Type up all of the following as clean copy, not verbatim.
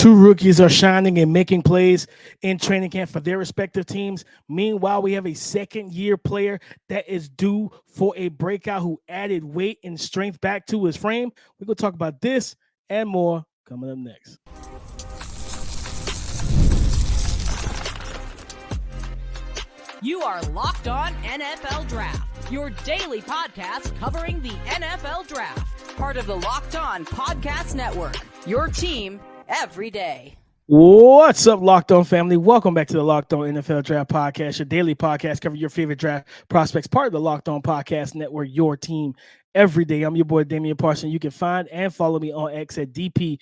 Two rookies are shining and making plays in training camp for their respective teams. Meanwhile, we have a second-year player that is due for a breakout who added weight and strength back to his frame. We're going to talk about this and more coming up next. You are Locked On NFL Draft, your daily podcast covering the NFL Draft. Part of the Locked On Podcast Network, your team every day. What's up, Locked On family? Welcome back to the Locked On NFL Draft Podcast, your daily podcast covering your favorite draft prospects, part of the Locked On Podcast Network, your team every day. I'm your boy, Damian Parson. You can find and follow me on X at DP_NFL.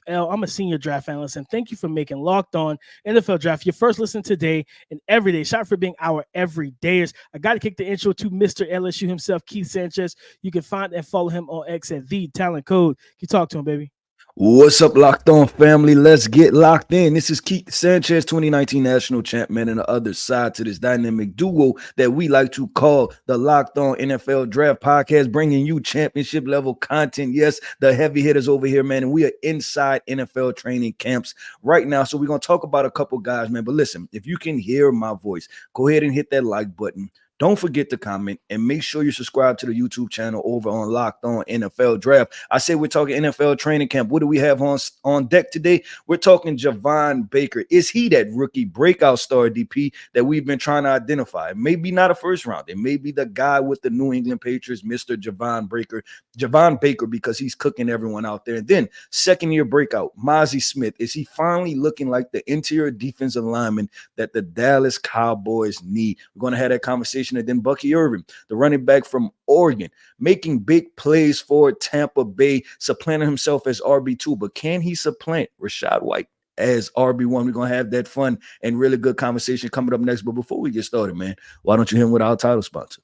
I'm a senior draft analyst, and thank you for making Locked On NFL Draft your first listen today and every day. Shout out for being our everydayers. I got to kick the intro to Mr. LSU himself, Keith Sanchez. You can find and follow him on X at The Talent Code. You talk to him, baby. What's up, Locked On family? Let's get locked in. This is Keith Sanchez, 2019 national champ, man, and the other side to this dynamic duo that we like to call the Locked On NFL Draft Podcast, bringing you championship level content. Yes, the heavy hitters over here, man, and we are inside NFL training camps right now. So we're going to talk about a couple guys, man. But listen, if you can hear my voice, go ahead and hit that like button. Don't forget to comment and make sure you subscribe to the YouTube channel over on Locked On NFL Draft. I say we're talking NFL training camp. What do we have on deck today? We're talking Javon Baker. Is he that rookie breakout star, DP, that we've been trying to identify? Maybe not a first round. It may be the guy with the New England Patriots, Mr. Javon Baker, because he's cooking everyone out there. And then second-year breakout, Mazi Smith. Is he finally looking like the interior defensive lineman that the Dallas Cowboys need? We're going to have that conversation. And then Bucky Irving, the running back from Oregon, making big plays for Tampa Bay, supplanting himself as RB2. But can he supplant Rachaad White as RB1? We're going to have that fun and really good conversation coming up next. But before we get started, man, why don't you hit him with our title sponsor?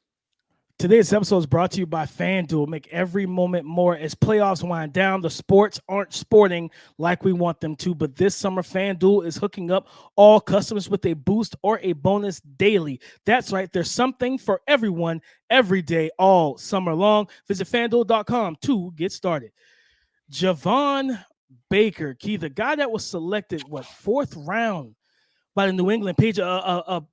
Today's episode is brought to you by FanDuel. Make every moment more as playoffs wind down. The sports aren't sporting like we want them to, but this summer, FanDuel is hooking up all customers with a boost or a bonus daily. That's right. There's something for everyone every day, all summer long. Visit FanDuel.com to get started. Javon Baker, Key, the guy that was selected, fourth round by the New England Patriots,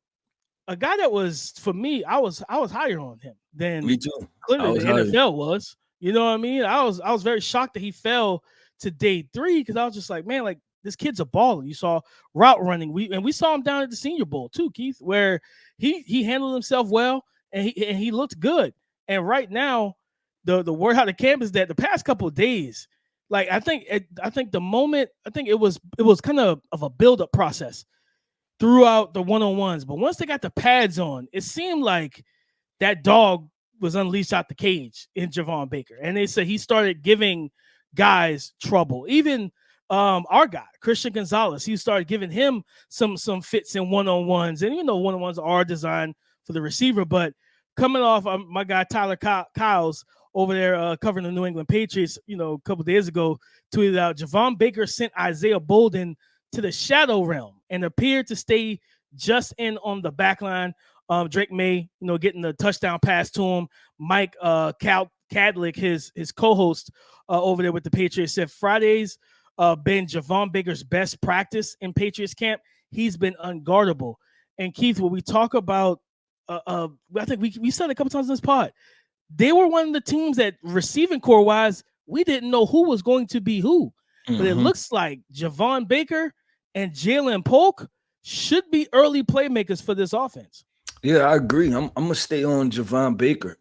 a guy that was, for me, I was higher on him than me too. Clearly the NFL was. You know what I mean? I was very shocked that he fell to day 3 because I was just like, man, like this kid's a baller. You saw route running. We saw him down at the Senior Bowl too, Keith, where he handled himself well and he looked good. And right now, the word out of camp is that the past couple of days, like I think the moment, I think it was kind of a build-up process throughout the one-on-ones. But once they got the pads on, it seemed like that dog was unleashed out the cage in Javon Baker. And they said he started giving guys trouble. Even our guy, Christian Gonzalez, he started giving him some fits in one-on-ones. And even though one-on-ones are designed for the receiver, but coming off my guy Tyler Kyles over there covering the New England Patriots, a couple days ago, tweeted out, Javon Baker sent Isaiah Bolden to the shadow realm and appeared to stay just in on the back line. Drake May, getting the touchdown pass to him. Mike Cadlick, his co-host over there with the Patriots, said Friday's been Javon Baker's best practice in Patriots camp. He's been unguardable. And Keith, when we talk about, I think we said it a couple times in this pod, they were one of the teams that receiving core wise, we didn't know who was going to be who. But it looks like Javon Baker and Jalen Polk should be early playmakers for this offense. Yeah, I agree. I'm going to stay on Javon Baker.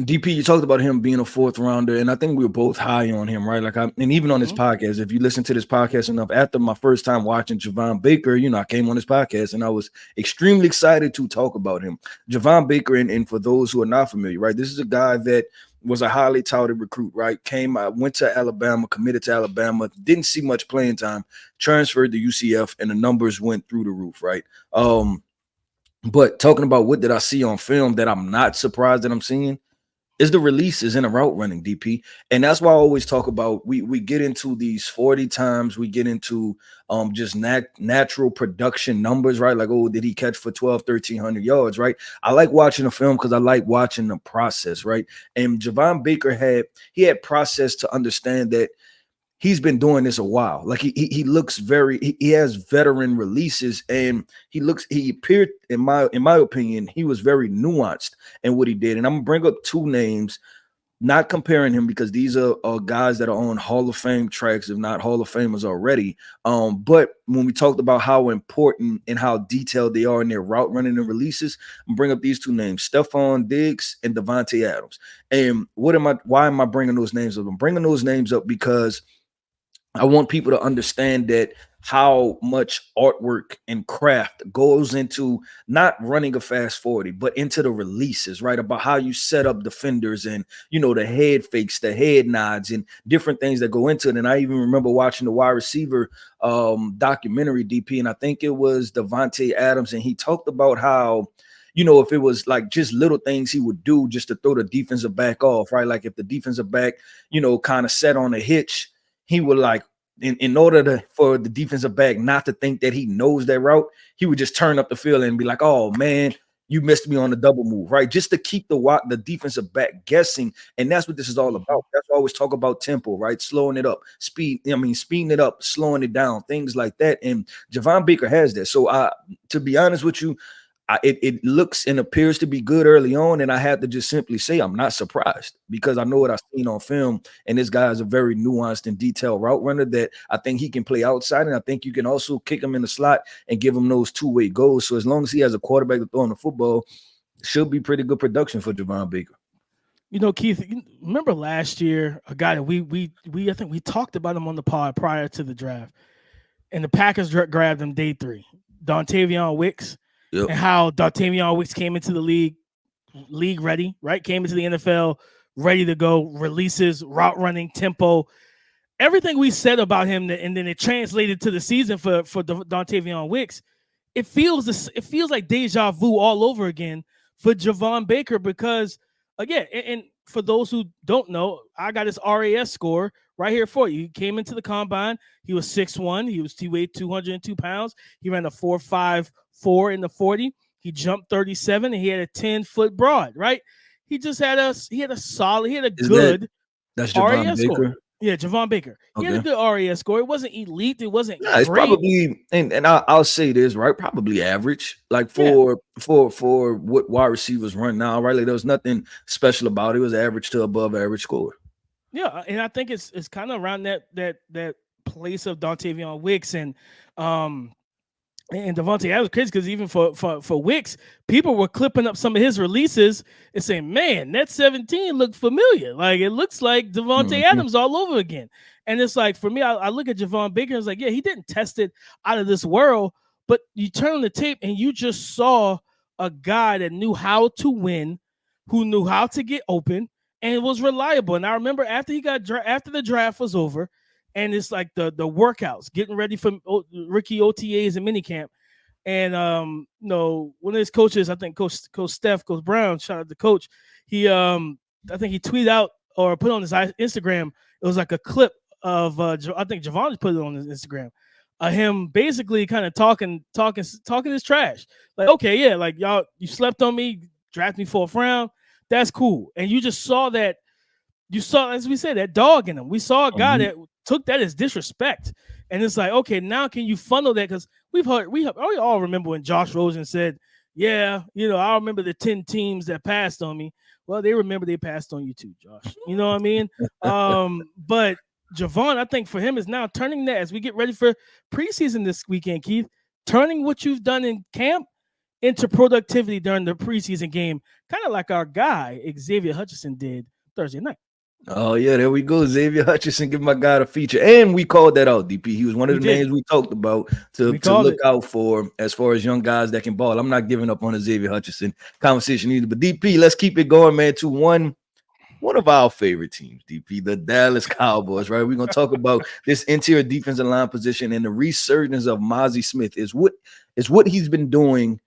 DP, you talked about him being a fourth rounder, and I think we were both high on him, right? And even on this podcast, if you listen to this podcast enough, after my first time watching Javon Baker, I came on this podcast and I was extremely excited to talk about him. Javon Baker, and for those who are not familiar, right, this is a guy that was a highly touted recruit, right? Went to Alabama, committed to Alabama, didn't see much playing time, transferred to UCF, and the numbers went through the roof, right? But talking about what did I see on film that I'm not surprised that I'm seeing is the releases in a route running, DP. And that's why I always talk about we get into these 40 times, we get into just natural production numbers, right? Like, oh, did he catch for 1,300 yards, right? I like watching the film because I like watching the process, right? And Javon Baker had process to understand that he's been doing this a while. Like he looks he has veteran releases, and he appeared, in my opinion, he was very nuanced in what he did. And I'm gonna bring up two names, not comparing him, because these are guys that are on Hall of Fame tracks, if not Hall of Famers already. But when we talked about how important and how detailed they are in their route running and releases, I'm bring up these two names, Stephon Diggs and Davante Adams. And why am I bringing those names up? I'm bringing those names up because I want people to understand that how much artwork and craft goes into not running a fast 40, but into the releases, right? About how you set up defenders and, the head fakes, the head nods, and different things that go into it. And I even remember watching the wide receiver documentary, DP, and I think it was Davante Adams, and he talked about how, if it was like just little things he would do just to throw the defensive back off, right? Like if the defensive back, kind of set on a hitch, he would, like, in order for the defensive back not to think that he knows that route, he would just turn up the field and be like, "Oh man, you missed me on the double move," right? Just to keep the defensive back guessing. And that's what this is all about. That's why I always talk about tempo, right? Slowing it up, speeding it up, slowing it down, things like that. And Javon Baker has that. So to be honest with you, it looks and appears to be good early on, and I have to just simply say I'm not surprised, because I know what I've seen on film, and this guy is a very nuanced and detailed route runner that I think he can play outside, and I think you can also kick him in the slot and give him those two-way goals. So as long as he has a quarterback to throw on the football, should be pretty good production for Javon Baker. Keith, remember last year, a guy that I think we talked about him on the pod prior to the draft, and the Packers grabbed him day 3, Dontavion Wicks. Yep. And how Dontavion Wicks came into the league ready, right? Came into the NFL ready to go, releases, route running, tempo, everything we said about him, and then it translated to the season for Dontavion Wicks. It feels like deja vu all over again for Javon Baker, because again, and for those who don't know, I got his RAS score right here for you. He came into the combine. He was 6'1". He weighed 202 pounds. He ran a 4.54 in the 40. He jumped 37, and he had a 10-foot broad, right? He just had a good that's Javon RAS Baker? Score. Yeah, Javon Baker. He had a good RAS score. It wasn't elite. It wasn't it's great. Probably, and I'll say this, right? Probably average, like for what wide receivers run now, right? Like there was nothing special about it. It was average to above average score. Yeah, and I think it's kind of around that place of Dontavion Wicks and Davante Adams. Crazy because even for Wicks, people were clipping up some of his releases and saying, "Man, that 17 looked familiar. Like it looks like Davante Adams all over again." And it's like, for me, I look at Javon Baker and it's like, yeah, he didn't test it out of this world, but you turn on the tape and you just saw a guy that knew how to win, who knew how to get open, and was reliable. And I remember after the draft was over, and it's like the workouts, getting ready for rookie OTAs and minicamp. And one of his coaches, I think Coach Brown, shout out to Coach. He I think he tweeted out or put on his Instagram. It was like a clip of I think Javon put it on his Instagram. Him basically kind of talking his trash. Like, okay, yeah, like y'all, you slept on me, draft me 4th round. That's cool. And you just saw that. You saw, as we said, that dog in him. We saw a guy that took that as disrespect. And it's like, okay, now can you funnel that? Because we all remember when Josh Rosen said, yeah, I remember the 10 teams that passed on me. Well, they remember they passed on you too, Josh. You know what I mean? But Javon, I think for him is now turning that, as we get ready for preseason this weekend, Keith, turning what you've done in camp into productivity during the preseason game, kind of like our guy Xavier Hutchinson did Thursday night. Oh, yeah, there we go. Xavier Hutchinson, give my guy a feature. And we called that out, DP. He was one of the names we talked about to look out for as far as young guys that can ball. I'm not giving up on the Xavier Hutchinson conversation either. But DP, let's keep it going, man, to one of our favorite teams, DP, the Dallas Cowboys, right? We're going to talk about this interior defensive line position, and the resurgence of Mazi Smith is what he's been doing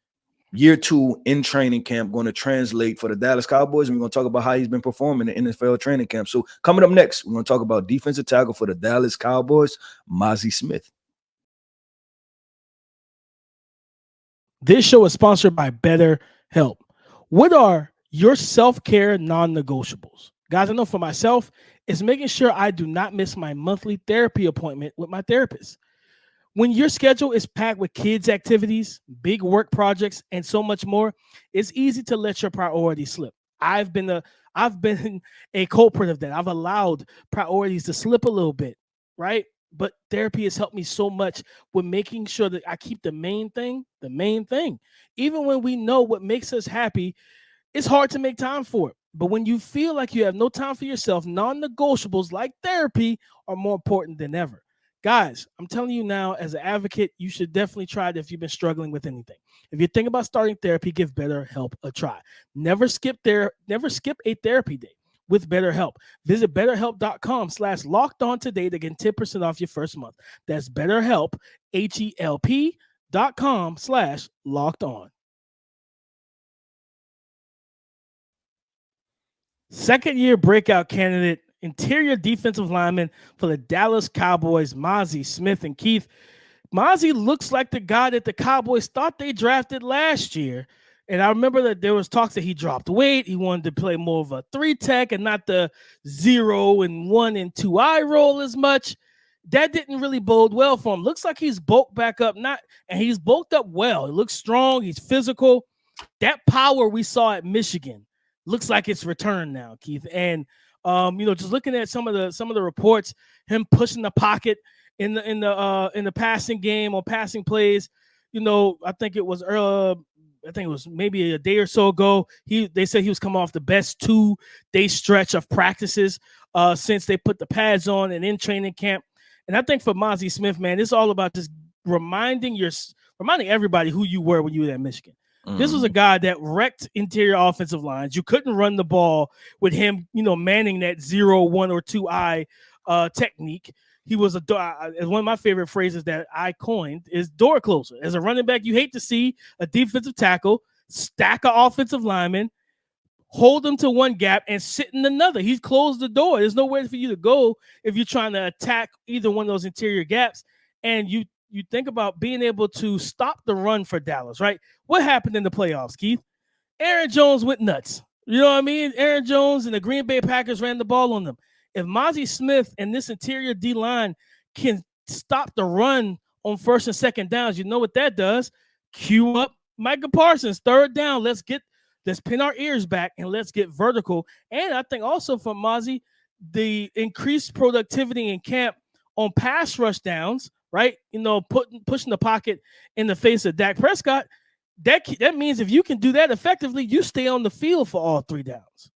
year 2 in training camp, going to translate for the Dallas Cowboys. And we're going to talk about how he's been performing in NFL training camp. So coming up next, we're going to talk about defensive tackle for the Dallas Cowboys, Mazi Smith. This show is sponsored by BetterHelp. What are your self-care non-negotiables? Guys, I know for myself, it's making sure I do not miss my monthly therapy appointment with my therapist. When your schedule is packed with kids' activities, big work projects, and so much more, it's easy to let your priorities slip. I've been a culprit of that. I've allowed priorities to slip a little bit, right? But therapy has helped me so much with making sure that I keep the main thing, the main thing. Even when we know what makes us happy, it's hard to make time for it. But when you feel like you have no time for yourself, non-negotiables like therapy are more important than ever. Guys, I'm telling you now, as an advocate, you should definitely try it if you've been struggling with anything. If you think about starting therapy, give BetterHelp a try. Never skip a therapy day with BetterHelp. Visit betterhelp.com/locked on today to get 10% off your first month. That's BetterHelp, HELP.com/locked on. Second-year breakout candidate, interior defensive lineman for the Dallas Cowboys, Mazi Smith. And Keith, Mazi looks like the guy that the Cowboys thought they drafted last year. And I remember that there was talks that he dropped weight. He wanted to play more of a 3-tech and not the 0 and 1 and 2 eye roll as much. That didn't really bode well for him. Looks like he's bulked back up, and he's bulked up well. He looks strong. He's physical. That power we saw at Michigan looks like it's returned now, Keith. And just looking at some of the reports, him pushing the pocket in the passing game or passing plays. I think it was maybe a day or so ago. They said he was coming off the best 2-day stretch of practices since they put the pads on and in training camp. And I think for Mazi Smith, man, it's all about just reminding everybody who you were when you were at Michigan. This was a guy that wrecked interior offensive lines. You couldn't run the ball with him, manning that 0, 1, or 2 eye technique. He was one of my favorite phrases that I coined is door closer. As a running back, you hate to see a defensive tackle stack an offensive lineman, hold them to one gap, and sit in another. He's closed the door. There's nowhere for you to go if you're trying to attack either one of those interior gaps. And you think about being able to stop the run for Dallas, right? What happened in the playoffs, Keith? Aaron Jones went nuts. You know what I mean? Aaron Jones and the Green Bay Packers ran the ball on them. If Mazi Smith and this interior D-line can stop the run on first and second downs, you know what that does? Cue up Micah Parsons, third down. Let's pin our ears back and let's get vertical. And I think also for Mazi, the increased productivity in camp on pass rush downs, right? Pushing the pocket in the face of Dak Prescott. That means if you can do that effectively, you stay on the field for all 3 downs.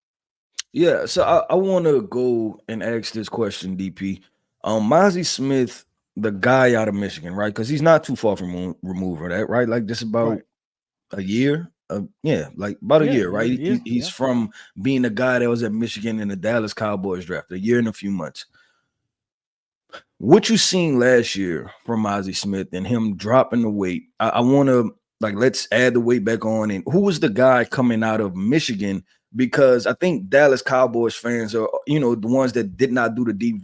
Yeah, so I want to go and ask this question, DP. Mazi Smith, the guy out of Michigan, right? Because he's not too far from removed from that, right? Like just about a year. About a year, right? He's from being the guy that was at Michigan in the Dallas Cowboys draft, a year and a few months. What you seen last year from Mazi Smith and him dropping the weight, I want to let's add the weight back on. And who was the guy coming out of Michigan? Because I think Dallas Cowboys fans are, the ones that did not do the deep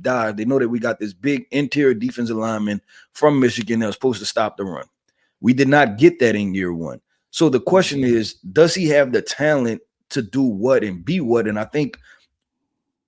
dive. They know that we got this big interior defensive lineman from Michigan that was supposed to stop the run. We did not get that in year 1. So the question is, does he have the talent to do what and be what? And I think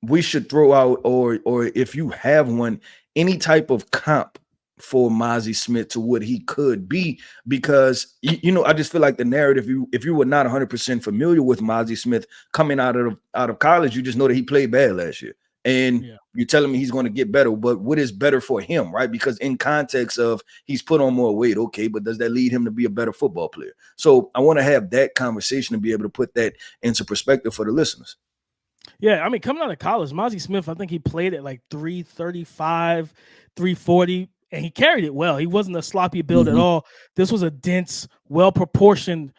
we should throw out, or if you have one, any type of comp for Mazi Smith to what he could be, because I just feel like the narrative, if you were not 100% familiar with Mazi Smith coming out of college, you just know that he played bad last year, and you're telling me he's going to get better. But what is better for him, right? Because in context of he's put on more weight, okay, but does that lead him to be a better football player? So I want to have that conversation and be able to put that into perspective for the listeners. Yeah, I mean, coming out of college, Mazi Smith, I think he played at like 335, 340. And he carried it well. He wasn't a sloppy build at all. This was a dense, well-proportioned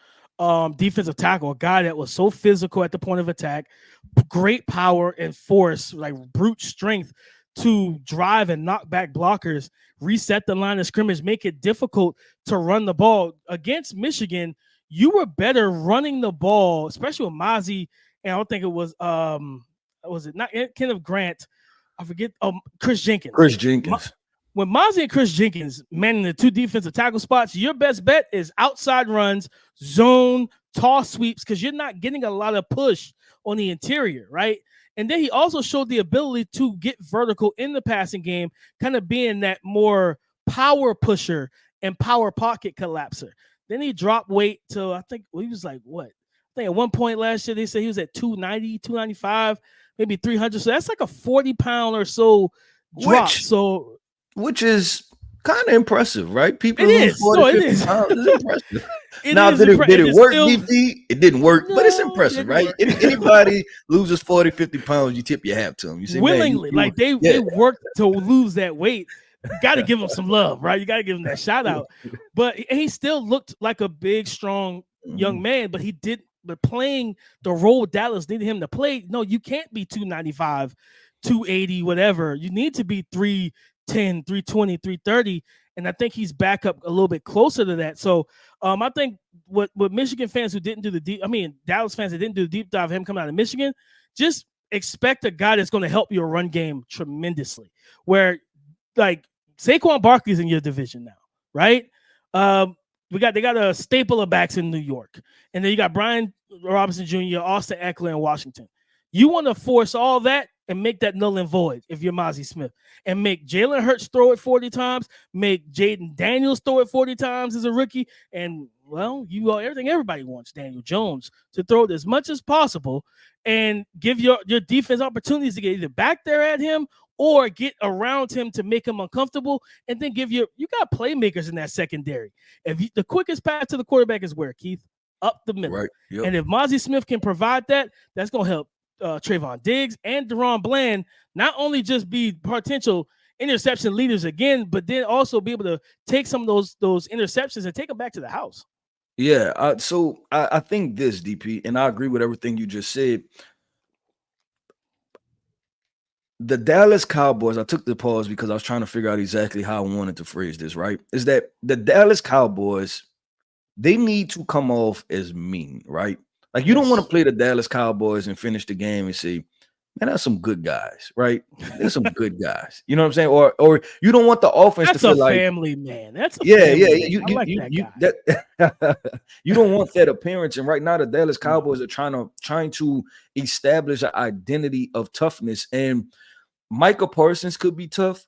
defensive tackle, a guy that was so physical at the point of attack, great power and force, like brute strength to drive and knock back blockers, reset the line of scrimmage, make it difficult to run the ball. Against Michigan, you were better running the ball, especially with Mazi, and I don't think it was it not Kenneth Grant? I forget. Chris Jenkins. when Mazi and Chris Jenkins manning the two defensive tackle spots, your best bet is outside runs, zone, toss sweeps, because you're not getting a lot of push on the interior, right? And then he also showed the ability to get vertical in the passing game, kind of being that more power pusher and power pocket collapser. Then he dropped weight to, I think, he was like, what? I think at one point last year, they said he was at 290, 295, maybe 300. So that's like a 40-pound or so drop. Which is kind of impressive, right? People lose 40, 50 pounds. It's impressive. Now, did it work, DP? It didn't work, but it's impressive, right? Anybody loses 40, 50 pounds, you tip your hat to them. You say, willingly, like they worked to lose that weight. You got to give him some love, right? You got to give him that shout out. But he still looked like a big, strong young man, but he did. But playing the role Dallas needed him to play, no, you can't be 295, 280, whatever. You need to be 310, 320, 330. And I think he's back up a little bit closer to that. So I think what Michigan fans who didn't do Dallas fans that didn't do the deep dive of him coming out of Michigan, just expect a guy that's going to help your run game tremendously. Where like Saquon Barkley's in your division now, right? They got a staple of backs in New York. And then you got Brian Robinson Jr., Austin Eckler in Washington. You want to force all that and make that null and void if you're Mazi Smith. And make Jalen Hurts throw it 40 times, make Jaden Daniels throw it 40 times as a rookie. And, well, everything everybody wants Daniel Jones to throw it as much as possible and give your defense opportunities to get either back there at him or get around him to make him uncomfortable, and then you got playmakers in that secondary. The quickest path to the quarterback is where, Keith? Up the middle. Right. Yep. And if Mazi Smith can provide that, that's going to help Trayvon Diggs and Deron Bland not only just be potential interception leaders again, but then also be able to take some of those interceptions and take them back to the house. Yeah. So I think this, DP, and I agree with everything you just said. The Dallas Cowboys, I took the pause because I was trying to figure out exactly how I wanted to phrase this, right? Is that the Dallas Cowboys, they need to come off as mean, right? Like you don't want to play the Dallas Cowboys and finish the game and say, man, that's some good guys, right? There's some good guys. You know what I'm saying? Or you don't want the offense to feel like family man. That's a family man. You don't want that appearance. And right now, the Dallas Cowboys are trying to establish an identity of toughness. And Micah Parsons could be tough,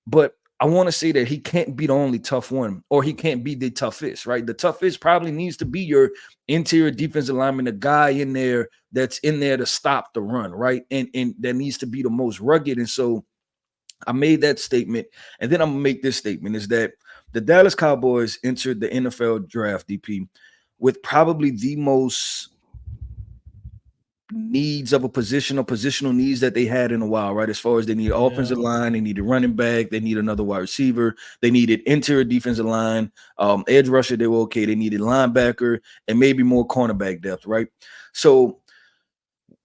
but I want to say that he can't be the only tough one, or he can't be the toughest, right? The toughest probably needs to be your interior defensive lineman, a guy in there that's in there to stop the run, right? And that needs to be the most rugged. And so I made that statement. And then I'm going to make this statement, is that the Dallas Cowboys entered the NFL draft, DP, with probably the most needs of positional needs that they had in a while, right? As far as they need offensive line, they needed running back, they need another wide receiver, they needed interior defensive line, edge rusher, they were okay, they needed linebacker, and maybe more cornerback depth, right? So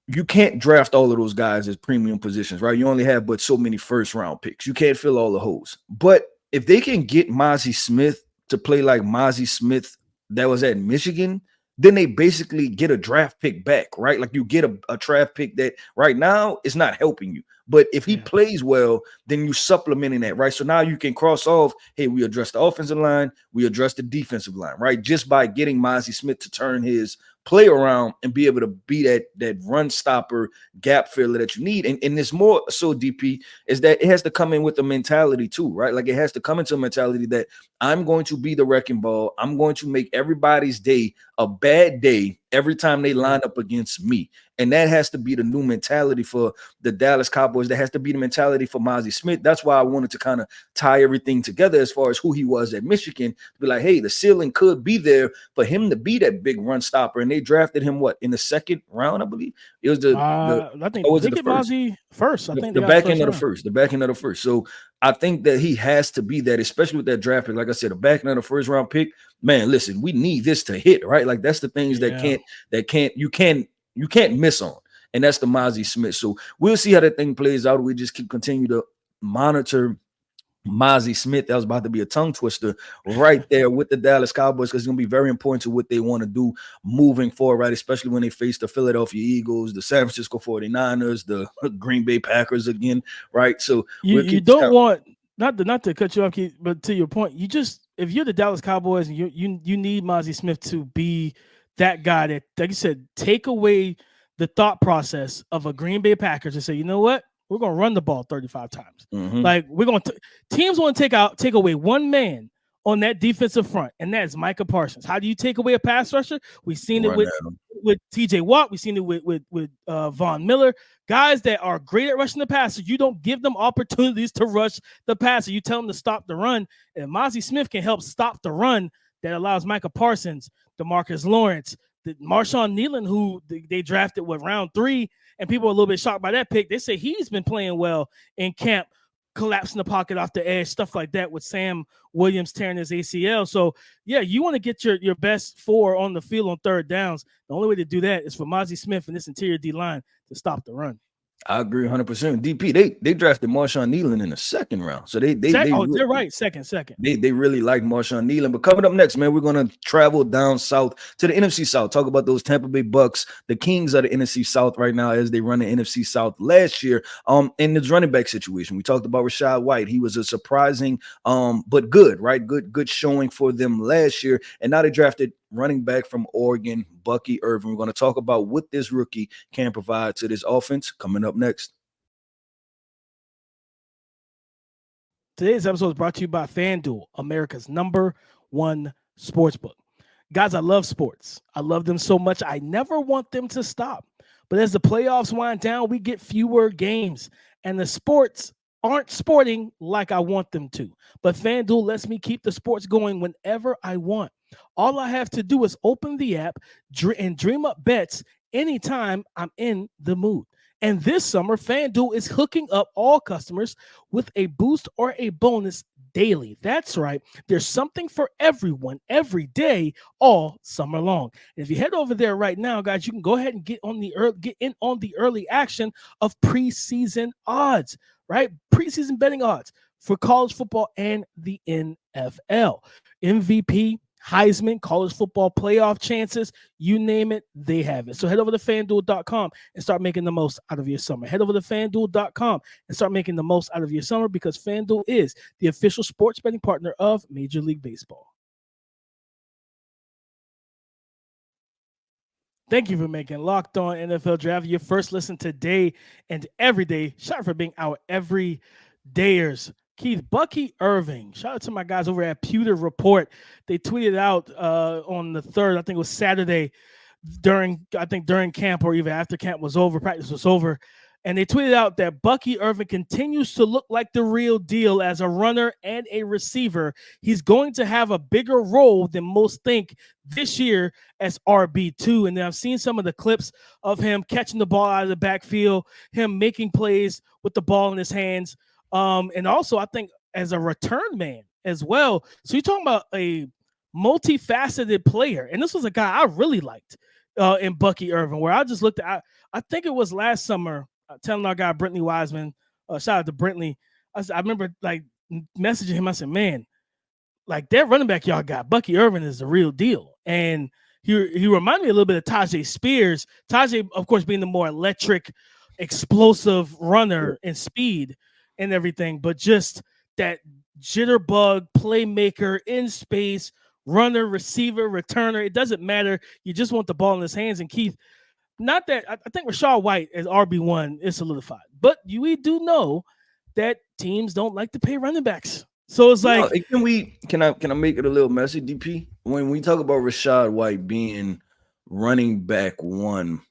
you can't draft all of those guys as premium positions, right? You only have but so many first round picks. You can't fill all the holes. But if they can get Mazi Smith to play like Mazi Smith that was at Michigan, then they basically get a draft pick back, right? Like you get a draft pick that right now is not helping you. But if he plays well, then you supplementing that, right? So now you can cross off, hey, we address the offensive line, we address the defensive line, right? Just by getting Mazi Smith to turn his play around and be able to be that run stopper, gap filler that you need. And it's more so, DP, is that it has to come in with a mentality too, right? Like it has to come into a mentality that I'm going to be the wrecking ball. I'm going to make everybody's day a bad day every time they line up against me. And that has to be the new mentality for the Dallas Cowboys. That has to be the mentality for Mazi Smith. That's why I wanted to kind of tie everything together as far as who he was at Michigan, to be like, hey, the ceiling could be there for him to be that big run stopper. And they drafted him, in the second round, I believe? It was I think they get Mazi first. I think the back end of the first. So I think that he has to be that, especially with that draft pick. Like I said, the back end of the first round pick, man, listen, we need this to hit, right? Like that's the things you can't miss on. And that's the Mazi Smith. So we'll see how that thing plays out. We just continue to monitor Mazi Smith. That was about to be a tongue twister right there with the Dallas Cowboys, because it's going to be very important to what they want to do moving forward, right? Especially when they face the Philadelphia Eagles, the San Francisco 49ers, the Green Bay Packers again, right? So you don't want not to cut you off, Keith, but to your point, if you're the Dallas Cowboys and you need Mazi Smith to be that guy that, like you said, take away the thought process of a Green Bay Packers and say, you know what, we're gonna run the ball 35 times. Mm-hmm. Like teams want to take away one man on that defensive front, and that's Micah Parsons. How do you take away a pass rusher? We've seen it with TJ Watt. We've seen it with Von Miller. Guys that are great at rushing the passer, you don't give them opportunities to rush the passer. You tell them to stop the run, and Mazi Smith can help stop the run that allows Micah Parsons, DeMarcus Lawrence, Marshawn Nealon, who they drafted round 3, and people are a little bit shocked by that pick. They say he's been playing well in camp, collapsing the pocket off the edge, stuff like that, with Sam Williams tearing his ACL. So, yeah, you want to get your best 4 on the field on third downs. The only way to do that is for Mazi Smith and this interior D-line to stop the run. I agree 100%. DP, they drafted Marshawn Nealon in the second round. So they're right. Second. They really like Marshawn Nealon. But coming up next, man, we're going to travel down south to the NFC South. Talk about those Tampa Bay Bucks, the kings of the NFC South right now as they run the NFC South last year. In this running back situation, we talked about Rachaad White. He was a surprising but good, right? Good showing for them last year. And now they drafted running back from Oregon, Bucky Irving. We're going to talk about what this rookie can provide to this offense coming up next. Today's episode is brought to you by FanDuel, America's #1 sportsbook. Guys, I love sports. I love them so much. I never want them to stop. But as the playoffs wind down, we get fewer games, and the sports aren't sporting like I want them to. But FanDuel lets me keep the sports going whenever I want. All I have to do is open the app and dream up bets anytime I'm in the mood. And this summer, FanDuel is hooking up all customers with a boost or a bonus daily. That's right. There's something for everyone every day, all summer long. And if you head over there right now, guys, you can go ahead and get in on the early action of preseason odds, right? Preseason betting odds for college football and the NFL. MVP, Heisman, college football playoff chances, you name it, they have it. So head over to FanDuel.com and start making the most out of your summer. Head over to FanDuel.com and start making the most out of your summer, because FanDuel is the official sports betting partner of Major League Baseball. Thank you for making Locked On NFL Draft your first listen today and every day. Shout out for being our everydayers. Keith, Bucky Irving, shout out to my guys over at Pewter Report. They tweeted out on the 3rd, I think it was Saturday, during camp or even after camp was over, practice was over. And they tweeted out that Bucky Irving continues to look like the real deal as a runner and a receiver. He's going to have a bigger role than most think this year as RB2. And then I've seen some of the clips of him catching the ball out of the backfield, him making plays with the ball in his hands. And also, I think as a return man as well. So you're talking about a multifaceted player. And this was a guy I really liked in Bucky Irving, where I just looked at, I think it was last summer, telling our guy, Brentley Wiseman, shout out to Brentley. I remember like messaging him. I said, man, like that running back y'all got, Bucky Irving is the real deal. And he reminded me a little bit of Tajay Spears. Tajay, of course, being the more electric, explosive runner and speed and everything, but just that jitterbug playmaker in space, runner, receiver, returner. It doesn't matter. You just want the ball in his hands. And Keith, not that I think Rachaad White as RB1 is solidified, but we do know that teams don't like to pay running backs. So it's like, can I make it a little messy, DP? When we talk about Rachaad White being running back 1,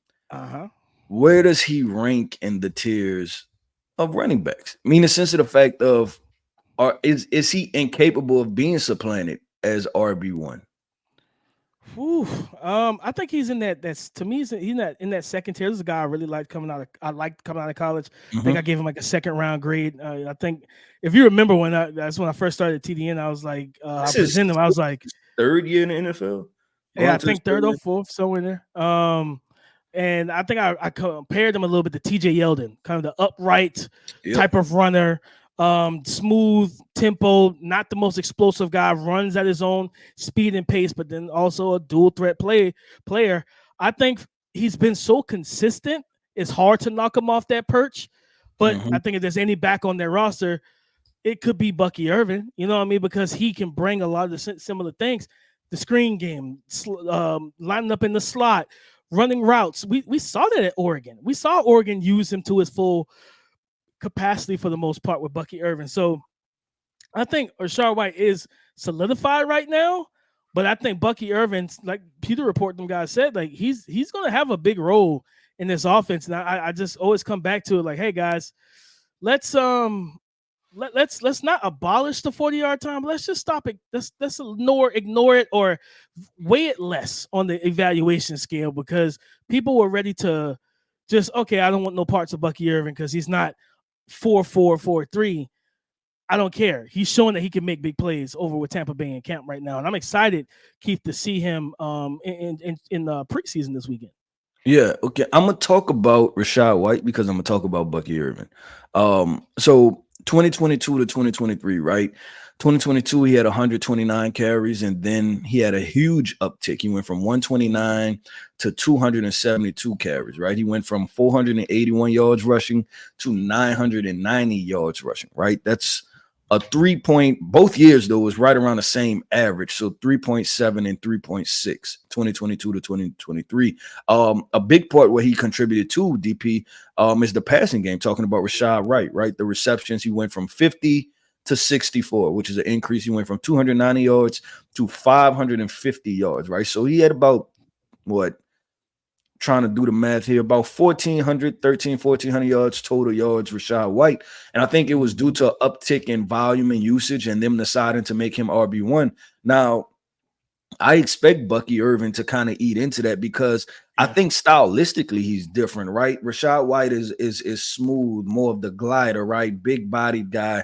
where does he rank in the tiers of running backs? I mean, in the sense of the fact of, is he incapable of being supplanted as RB1? I think he's in that. That's, to me, he's in that second tier. This is a guy I really liked coming out of college. I think I gave him like a second round grade. I think if you remember that's when I first started TDN. I was like, I presented him. I was like, 3rd year in the NFL. Yeah, I think 3rd or 4th, somewhere in there. And I think I compared him a little bit to TJ Yeldon, kind of the upright type of runner, smooth tempo, not the most explosive guy, runs at his own speed and pace, but then also a dual threat player. I think he's been so consistent, it's hard to knock him off that perch. But I think if there's any back on their roster, it could be Bucky Irving, you know what I mean? Because he can bring a lot of the similar things. The screen game, lining up in the slot, running routes. We saw that at Oregon. We saw Oregon use him to his full capacity for the most part with Bucky Irving. So I think Rachaad White is solidified right now, but I think Bucky Irving, like Peter Report, them guys said, like he's going to have a big role in this offense. And I just always come back to it, like, hey guys, let's not abolish the 40-yard time. Let's just stop it. Let's ignore it or weigh it less on the evaluation scale, because people were ready to just, okay, I don't want no parts of Bucky Irving because he's not 4-4, 4-3. I don't care. He's showing that he can make big plays over with Tampa Bay in camp right now. And I'm excited, Keith, to see him in preseason this weekend. Yeah, okay. I'm going to talk about Rachaad White because I'm going to talk about Bucky Irving. So 2022 to 2023, right? 2022, he had 129 carries, and then he had a huge uptick. He went from 129 to 272 carries, right? He went from 481 yards rushing to 990 yards rushing, right? That's a 3 both years, though, was right around the same average. So 3.7 and 3.6, 2022 to 2023. A big part where he contributed to DP is the passing game, talking about Rachaad White, right? The receptions, he went from 50 to 64, which is an increase. He went from 290 yards to 550 yards, right? So he had about, trying to do the math here, about 1,400 yards total yards, Rachaad White. And I think it was due to uptick in volume and usage and them deciding to make him RB1. Now, I expect Bucky Irving to kind of eat into that because I think stylistically he's different, right? Rachaad White is smooth, more of the glider, right? Big bodied guy.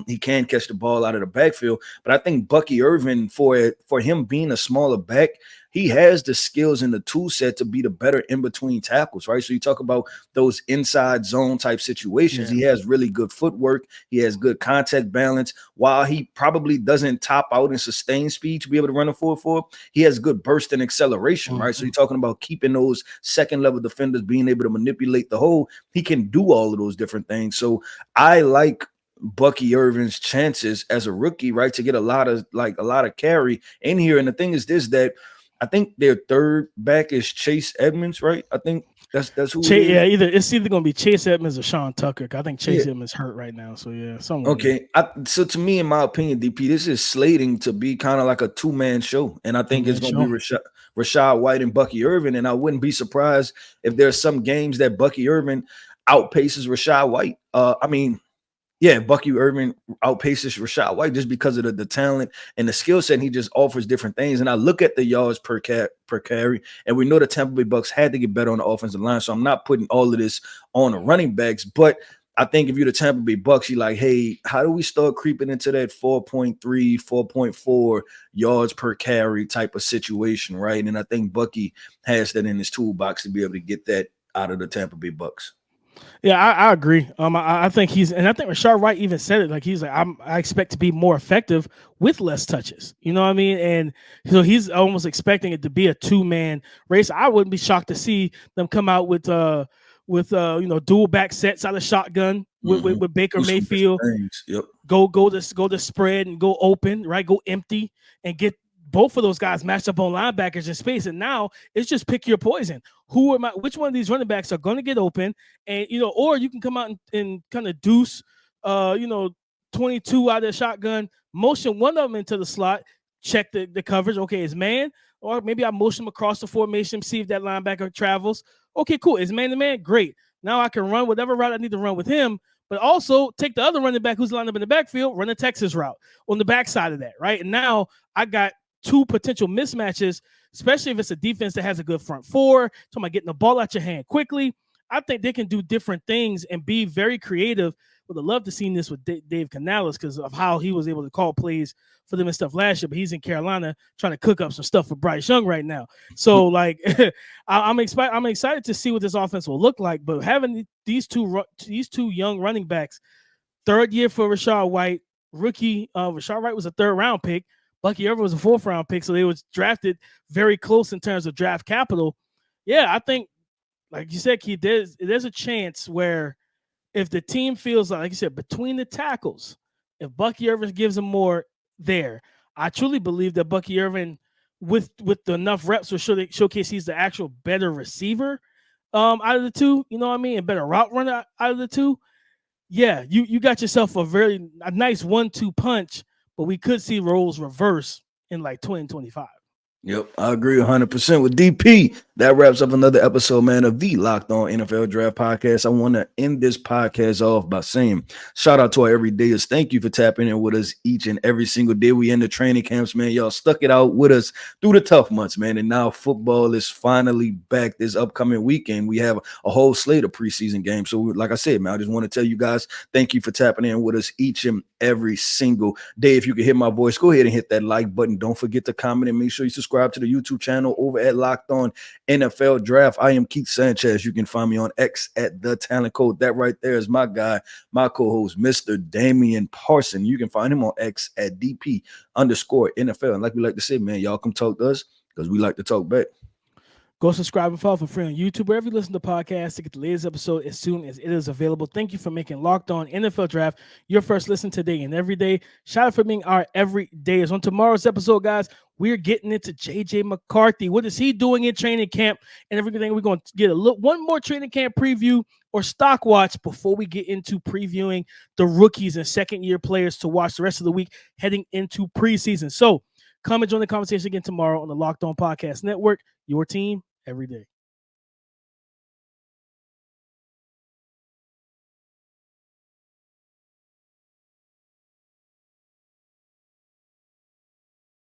He can catch the ball out of the backfield, but I think Bucky Irving, for him being a smaller back, he has the skills and the tool set to be the better in between tackles, right? So you talk about those inside zone type situations. He has really good footwork. He has good contact balance. While he probably doesn't top out in sustained speed to be able to run a 4.4, he has good burst and acceleration, right? So you're talking about keeping those second level defenders, being able to manipulate the hole. He can do all of those different things. So I like Bucky Irving's chances as a rookie, right, to get a lot of carry in here. And the thing is this, that I think their third back is Chase Edmonds, right? I think that's who. It's either going to be Chase Edmonds or Sean Tucker. I think Chase Edmonds hurt right now, so someone. Okay, so to me, in my opinion, DP, this is slating to be kind of like a two-man show, and I think it's going to be Rachaad White and Bucky Irving, and I wouldn't be surprised if there's some games that Bucky Irving outpaces Rachaad White. Bucky Irving outpaces Rachaad White just because of the talent and the skill set, and he just offers different things. And I look at the yards per carry, and we know the Tampa Bay Bucs had to get better on the offensive line, so I'm not putting all of this on the running backs. But I think if you're the Tampa Bay Bucs, you're like, hey, how do we start creeping into that 4.3, 4.4 yards per carry type of situation, right? And I think Bucky has that in his toolbox to be able to get that out of the Tampa Bay Bucs. Yeah, I agree. I think I think Rachaad White even said it. Like, he's like, I expect to be more effective with less touches. You know what I mean? And so he's almost expecting it to be a two-man race. I wouldn't be shocked to see them come out with dual back sets out of shotgun with Baker Mayfield. Yep. Go to spread and go open, right? Go empty and get both of those guys matched up on linebackers in space. And now it's just pick your poison. Which one of these running backs are going to get open? And, or you can come out and kind of deuce, 22 out of the shotgun, motion one of them into the slot, check the coverage. Okay, it's man. Or maybe I motion him across the formation, see if that linebacker travels. Okay, cool. It's man to man. Great. Now I can run whatever route I need to run with him, but also take the other running back who's lined up in the backfield, run a Texas route on the backside of that, right? And now I got two potential mismatches, especially if it's a defense that has a good front four, talking about getting the ball out your hand quickly. I think they can do different things and be very creative. Would have loved to see this with Dave Canales because of how he was able to call plays for them and stuff last year, but he's in Carolina trying to cook up some stuff for Bryce Young right now. So, I'm excited to see what this offense will look like. But having these two young running backs, third year for Rachaad White, rookie. Rachaad White was a third-round pick. Bucky Irving was a fourth-round pick, so they was drafted very close in terms of draft capital. Yeah, I think, like you said, Keith, there's a chance where if the team feels like you said, between the tackles, If Bucky Irving gives him more there, I truly believe that Bucky Irving, with enough reps, will showcase he's the actual better receiver out of the two. You know what I mean? And better route runner out of the two. Yeah, you got yourself a nice 1-2 punch, but we could see roles reverse in like 2025. Yep, I agree 100% with DP. That wraps up another episode, man, of the Locked On NFL Draft Podcast. I want to end this podcast off by saying shout out to our everydayers. Thank you for tapping in with us each and every single day. We in the training camps, man. Y'all stuck it out with us through the tough months, man. And now football is finally back this upcoming weekend. We have a whole slate of preseason games. So like I said, man, I just want to tell you guys, thank you for tapping in with us each and every single day. If you can hear my voice, go ahead and hit that like button. Don't forget to comment and make sure you subscribe to the YouTube channel over at Locked On NFL Draft. I am Keith Sanchez. You can find me on X at The Talent Code. That right there is my guy, my co-host, Mr. Damian Parson. You can find him on X at DP_NFL. And like we like to say, man, y'all come talk to us because we like to talk back. Go subscribe and follow for free on YouTube, wherever you listen to podcasts, to get the latest episode as soon as it is available. Thank you for making Locked On NFL Draft your first listen today and every day. Shout out for being our everydayers. On tomorrow's episode, guys, we're getting into JJ McCarthy. What is he doing in training camp and everything? We're going to get one more training camp preview or stock watch before we get into previewing the rookies and second-year players to watch the rest of the week heading into preseason. So come and join the conversation again tomorrow on the Locked On Podcast Network, your team every day.